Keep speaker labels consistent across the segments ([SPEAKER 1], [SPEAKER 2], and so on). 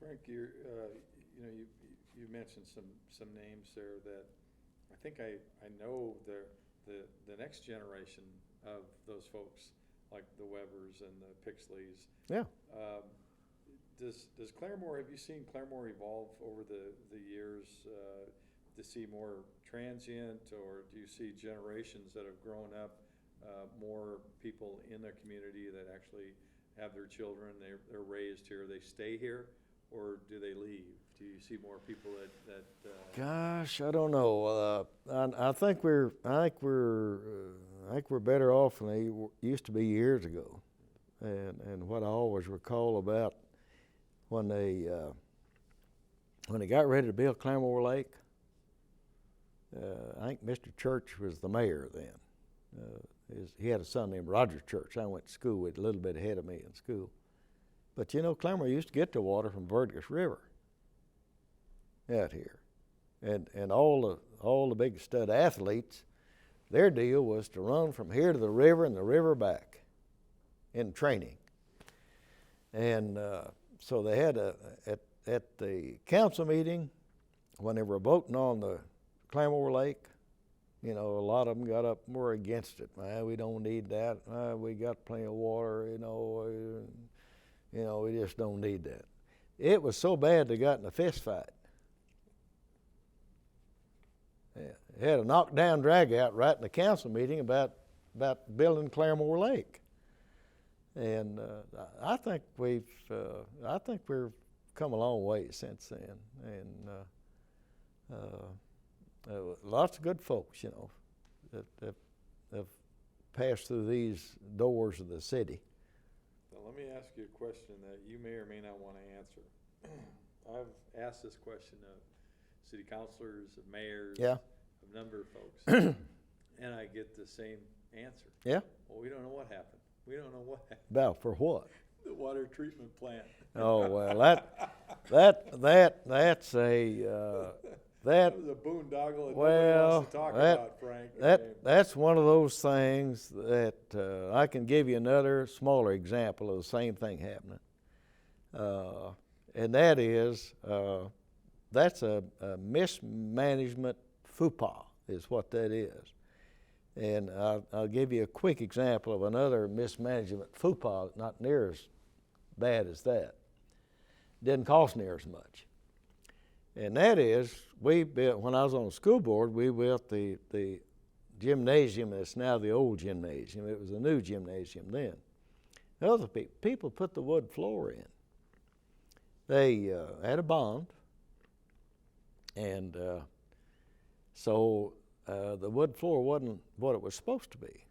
[SPEAKER 1] Frank, you mentioned some names there that I think I know the next generation of those folks, like the Webbers and the Pixleys.
[SPEAKER 2] Yeah.
[SPEAKER 1] Does Claremore, have you seen Claremore evolve over the years to see more transient, or do you see generations that have grown up, more people in the community that actually have their children, they're raised here, they stay here, or do they leave? Do you see more people that
[SPEAKER 2] Gosh, I don't know. I think we're better off than they used to be years ago. And what I always recall about when they got ready to build Claremore Lake, I think Mr. Church was the mayor then. He had a son named Roger Church. I went to school with, a little bit ahead of me in school. But you know, Claremore used to get the water from Verdigris River out here. And all the big stud athletes, their deal was to run from here to the river and the river back in training. And so they had at the council meeting, when they were voting on the Claremore Lake, you know, a lot of them got up more against it. Man, we don't need that. We got plenty of water, we just don't need that. It was so bad they got in a fist fight. Yeah, they had a knockdown drag out right in the council meeting about building Claremore Lake. And I think we've come a long way since then. And lots of good folks, that have passed through these doors of the city.
[SPEAKER 1] Now, let me ask you a question that you may or may not want to answer. I've asked this question of city councilors, of mayors,
[SPEAKER 2] yeah,
[SPEAKER 1] of a number of folks, and I get the same answer.
[SPEAKER 2] Yeah.
[SPEAKER 1] Well, we don't know what happened. We don't know what happened.
[SPEAKER 2] About for what?
[SPEAKER 1] The water treatment plant.
[SPEAKER 2] Oh well, that's a
[SPEAKER 1] that was a boondoggle that nobody wants to talk about, Frank.
[SPEAKER 2] That's one of those things that I can give you another smaller example of the same thing happening, and that is that's a mismanagement faux pas is what that is. And I'll give you a quick example of another mismanagement faux pas, not near as bad as that. Didn't cost near as much. And that is, we built, when I was on the school board, we built the gymnasium that's now the old gymnasium. It was a new gymnasium then. Other people put the wood floor in. They had a bond, and so the wood floor wasn't what it was supposed to be.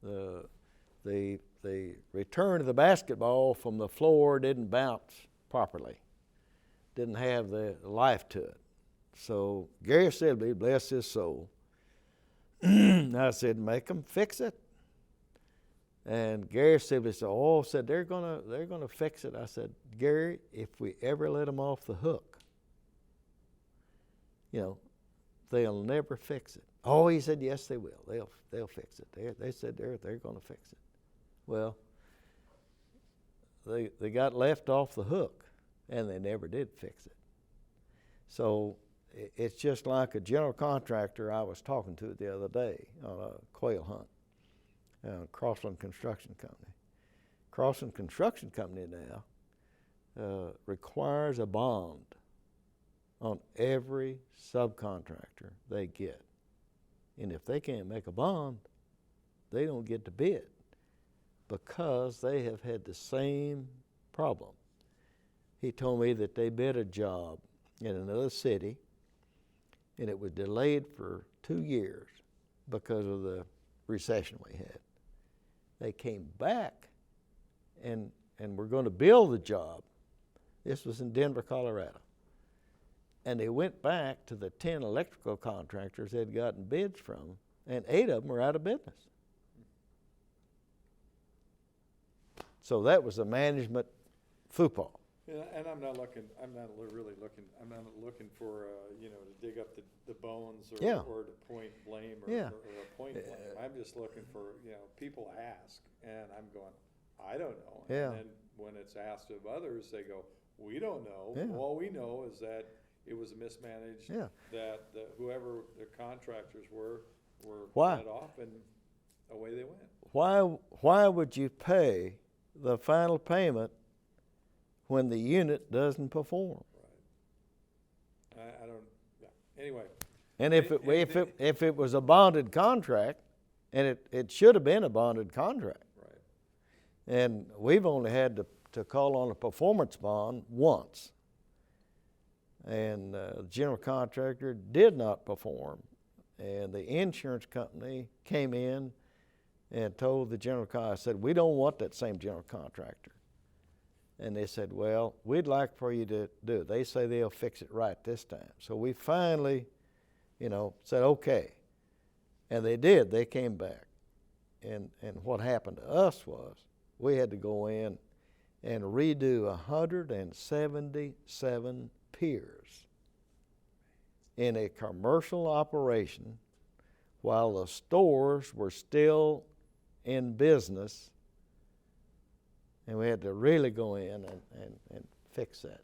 [SPEAKER 2] The return of the basketball from the floor didn't bounce properly, didn't have the life to it. So Gary Sibley, bless his soul, I said, make them fix it. And Gary Sibley said, they're gonna fix it. I said, Gary, if we ever let them off the hook, they'll never fix it. Oh, he said, yes, they will. They'll fix it. They said they're going to fix it. Well, they got left off the hook, and they never did fix it. So it's just like a general contractor I was talking to the other day on a quail hunt, Crossland Construction Company. Crossland Construction Company now requires a bond on every subcontractor they get. And if they can't make a bond, they don't get to bid because they have had the same problem. He told me that they bid a job in another city and it was delayed for 2 years because of the recession we had. They came back and were going to build the job. This was in Denver, Colorado. And they went back to the 10 electrical contractors they'd gotten bids from, and 8 of them were out of business. So that was a management faux pas.
[SPEAKER 1] Yeah, and I'm not looking for, to dig up the bones or to point blame or point blame. I'm just looking for, people ask, and I'm going, I don't know.
[SPEAKER 2] Yeah.
[SPEAKER 1] And then when it's asked of others, they go, We don't know.
[SPEAKER 2] Yeah.
[SPEAKER 1] All we know is that it was mismanaged,
[SPEAKER 2] Yeah.
[SPEAKER 1] that whoever the contractors were
[SPEAKER 2] Why?
[SPEAKER 1] let off, and away they went.
[SPEAKER 2] Why would you pay the final payment when the unit doesn't perform?
[SPEAKER 1] Right. I don't, yeah. Anyway.
[SPEAKER 2] And if it was a bonded contract, and it should have been a bonded contract.
[SPEAKER 1] Right.
[SPEAKER 2] And we've only had to call on a performance bond once. And the general contractor did not perform. And the insurance company came in and told the general contractor, said, we don't want that same general contractor. And they said, well, we'd like for you to do it. They say they'll fix it right this time. So we finally, said, okay. And they did. They came back. And what happened to us was we had to go in and redo 177 piers in a commercial operation while the stores were still in business, and we had to really go in and fix that.